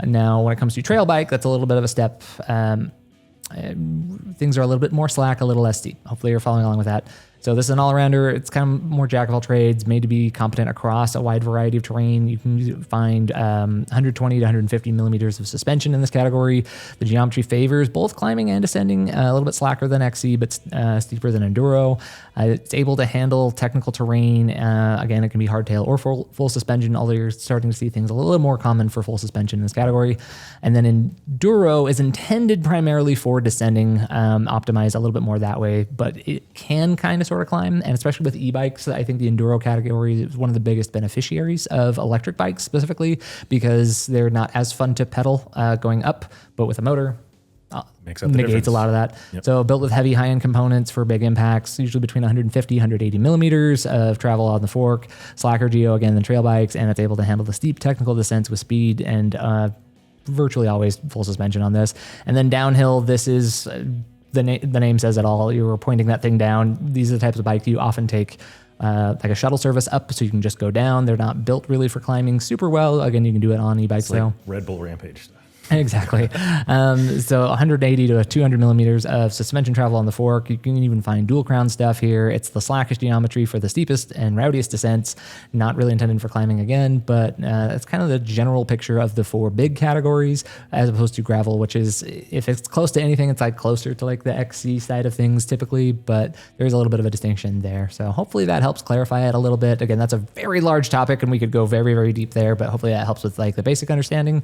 Now, when it comes to trail bike, that's a little bit of a step. Things are a little bit more slack, a little less steep. Hopefully you're following along with that. So this is an all-arounder. It's kind of more jack of all trades, made to be competent across a wide variety of terrain. You can find 120 to 150 millimeters of suspension in this category. The geometry favors both climbing and descending, a little bit slacker than XC, but steeper than Enduro. It's able to handle technical terrain. Again, it can be hardtail or full suspension, although you're starting to see things a little more common for full suspension in this category. And then Enduro is intended primarily for descending, optimized a little bit more that way, but it can kind of sort of climb, and especially with e-bikes, I think the Enduro category is one of the biggest beneficiaries of electric bikes specifically because they're not as fun to pedal going up, but with a motor, negates a lot of that. Yep. So built with heavy high-end components for big impacts, usually between 150, 180 millimeters of travel on the fork, slacker geo again than trail bikes, and it's able to handle the steep technical descents with speed and virtually always full suspension on this. And then downhill, this is... The name says it all. You were pointing that thing down. These are the types of bikes you often take like a shuttle service up, so you can just go down. They're not built really for climbing super well. Again, you can do it on e-bikes though. Like Red Bull Rampage stuff. Exactly. So 180 to 200 millimeters of suspension travel on the fork. You can even find dual crown stuff here. It's the slackest geometry for the steepest and rowdiest descents. Not really intended for climbing again, but it's kind of the general picture of the four big categories as opposed to gravel, which is, if it's close to anything, it's like closer to like the XC side of things typically, but there's a little bit of a distinction there. So hopefully that helps clarify it a little bit. Again, that's a very large topic and we could go very, very deep there, but hopefully that helps with like the basic understanding.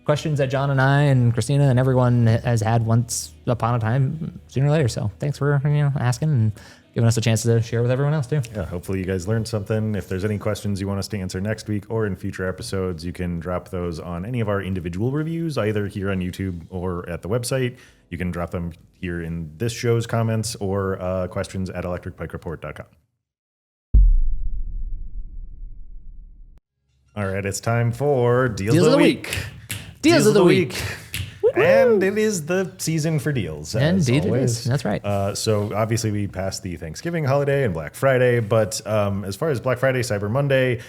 Questions that John and I and Christina and everyone has had once upon a time, sooner or later. So thanks for asking and giving us a chance to share with everyone else too. Yeah, hopefully you guys learned something. If there's any questions you want us to answer next week or in future episodes, you can drop those on any of our individual reviews, either here on YouTube or at the website. You can drop them here in this show's comments or questions at electricbikereport.com. All right, it's time for Deals of the Week. Deals of the week. And it is the season for deals. Indeed it is. That's right. So obviously we passed the Thanksgiving holiday and Black Friday, but as far as Black Friday, Cyber Monday,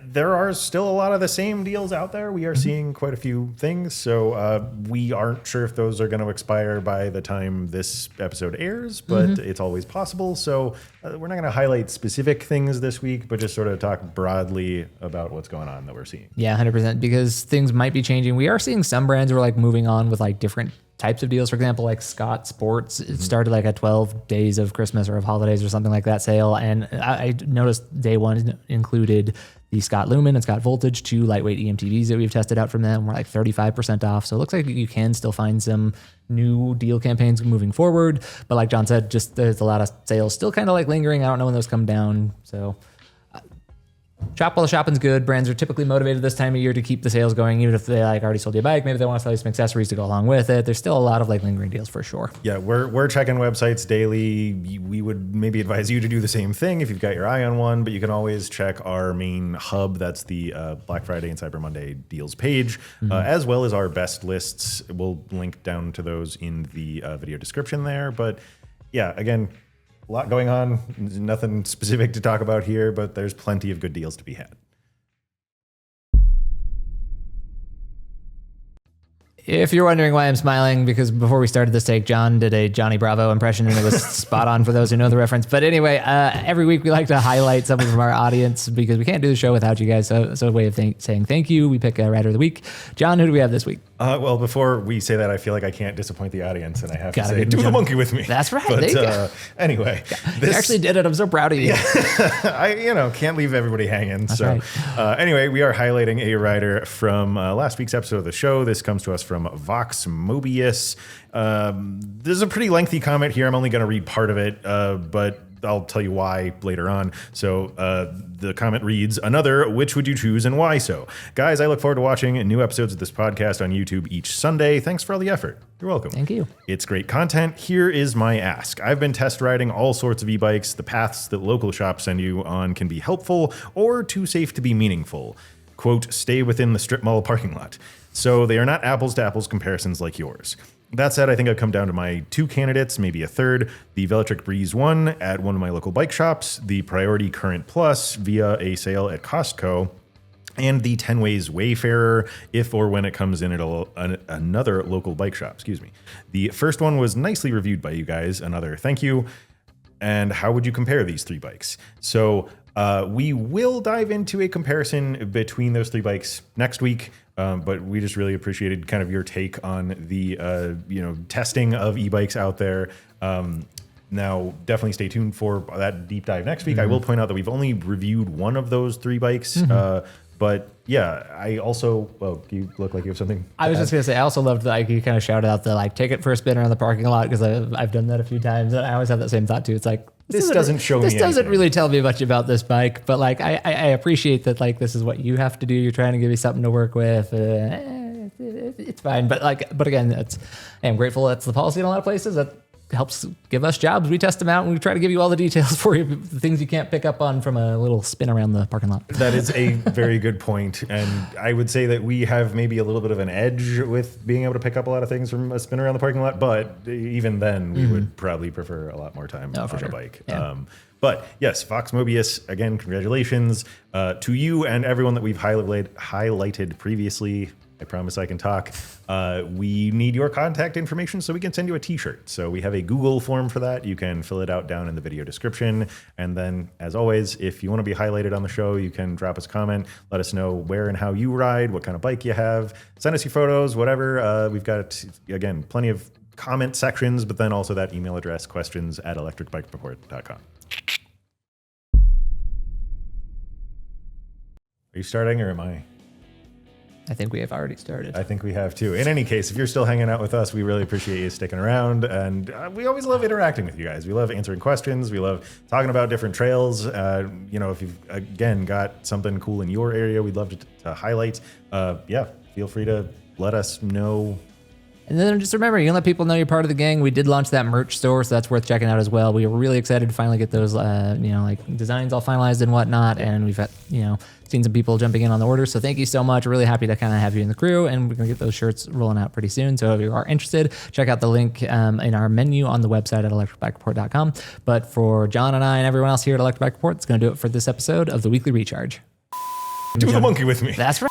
there are still a lot of the same deals out there. We are seeing quite a few things. So we aren't sure if those are going to expire by the time this episode airs, but it's always possible. So we're not going to highlight specific things this week, but just sort of talk broadly about what's going on that we're seeing. Yeah, 100%, because things might be changing. We are seeing some brands who are like moving on with like different types of deals. For example, like Scott Sports, it started like a 12 days of Christmas or of holidays or something like that sale. And I noticed day one included the Scott Lumen and Scott Voltage, two lightweight EMTBs that we've tested out from them. We're like 35% off. So it looks like you can still find some new deal campaigns moving forward. But like John said, just there's a lot of sales still kind of like lingering. I don't know when those come down. So shop while the shopping's good. Brands are typically motivated this time of year to keep the sales going, even if they like already sold you a bike. Maybe they want to sell you some accessories to go along with it. There's still a lot of like lingering deals for sure. Yeah, we're checking websites daily. We would maybe advise you to do the same thing if you've got your eye on one, but you can always check our main hub. That's the Black Friday and Cyber Monday deals page, as well as our best lists. We'll link down to those in the video description there. But yeah, again, a lot going on. Nothing specific to talk about here, but there's plenty of good deals to be had. If you're wondering why I'm smiling, because before we started this take, John did a Johnny Bravo impression and it was spot on for those who know the reference. But anyway, every week we like to highlight someone from our audience because we can't do the show without you guys. So a way of saying thank you. We pick a Rider of the Week. John, who do we have this week? Well, before we say that, I feel like I can't disappoint the audience and I have to say, do the monkey with me. That's right. But there you go. Anyway. You actually did it. I'm so proud of you. I can't leave everybody hanging. That's so right. Anyway, we are highlighting a rider from last week's episode of the show. This comes to us from Vox Mobius. There's a pretty lengthy comment here. I'm only going to read part of it, but I'll tell you why later on. So the comment reads, another, which would you choose and why so? Guys, I look forward to watching new episodes of this podcast on YouTube each Sunday. Thanks for all the effort. You're welcome. Thank you. It's great content. Here is my ask. I've been test riding all sorts of e-bikes. The paths that local shops send you on can be helpful or too safe to be meaningful. Quote, stay within the strip mall parking lot. So they are not apples to apples comparisons like yours. That said, I think I've come down to my two candidates, maybe a third, the Velotric Breeze 1 at one of my local bike shops, the Priority Current Plus via a sale at Costco, and the 10 Ways Wayfarer if or when it comes in at another local bike shop, excuse me. The first one was nicely reviewed by you guys, another thank you. And how would you compare these three bikes? So we will dive into a comparison between those three bikes next week. But we just really appreciated kind of your take on the testing of e-bikes out there. Now, definitely stay tuned for that deep dive next week. I will point out that we've only reviewed one of those three bikes. But yeah, I also, well, you look like you have something. I was just going to say, I also loved that you kind of shouted out the like, take it for a spin around the parking lot, because I've done that a few times. And I always have that same thought too. It's like, this doesn't show me This doesn't anything. really tell me much about this bike, but like, I appreciate that, like, this is what you have to do. You're trying to give me something to work with. It's fine. But again, I'm grateful that's the policy in a lot of places. That helps give us jobs. We test them out and we try to give you all the details for you, the things you can't pick up on from a little spin around the parking lot. That is a very good point. And I would say that we have maybe a little bit of an edge with being able to pick up a lot of things from a spin around the parking lot. But even then, we would probably prefer a lot more time on a bike. Yeah. But yes, Fox Mobius, again, congratulations to you and everyone that we've highlighted previously. I promise I can talk. We need your contact information so we can send you a t-shirt. So we have a Google form for that. You can fill it out down in the video description. And then, as always, if you want to be highlighted on the show, you can drop us a comment. Let us know where and how you ride, what kind of bike you have. Send us your photos, whatever. We've got, again, plenty of comment sections, but then also that email address, questions@electricbikereport.com. Are you starting or am I? I think we have already started. I think we have too. In any case, if you're still hanging out with us, we really appreciate you sticking around. And we always love interacting with you guys. We love answering questions. We love talking about different trails. If you've, again, got something cool in your area, we'd love to highlight. Feel free to let us know. And then just remember, you can let people know you're part of the gang. We did launch that merch store, so that's worth checking out as well. We were really excited to finally get those, designs all finalized and whatnot. And we've got, seen some people jumping in on the order. So thank you so much. We're really happy to kind of have you in the crew, and we're going to get those shirts rolling out pretty soon. So if you are interested, check out the link in our menu on the website at electricbikereport.com. But for John and I and everyone else here at Electric Bike Report, it's going to do it for this episode of the Weekly Recharge. Do the monkey with me. That's right.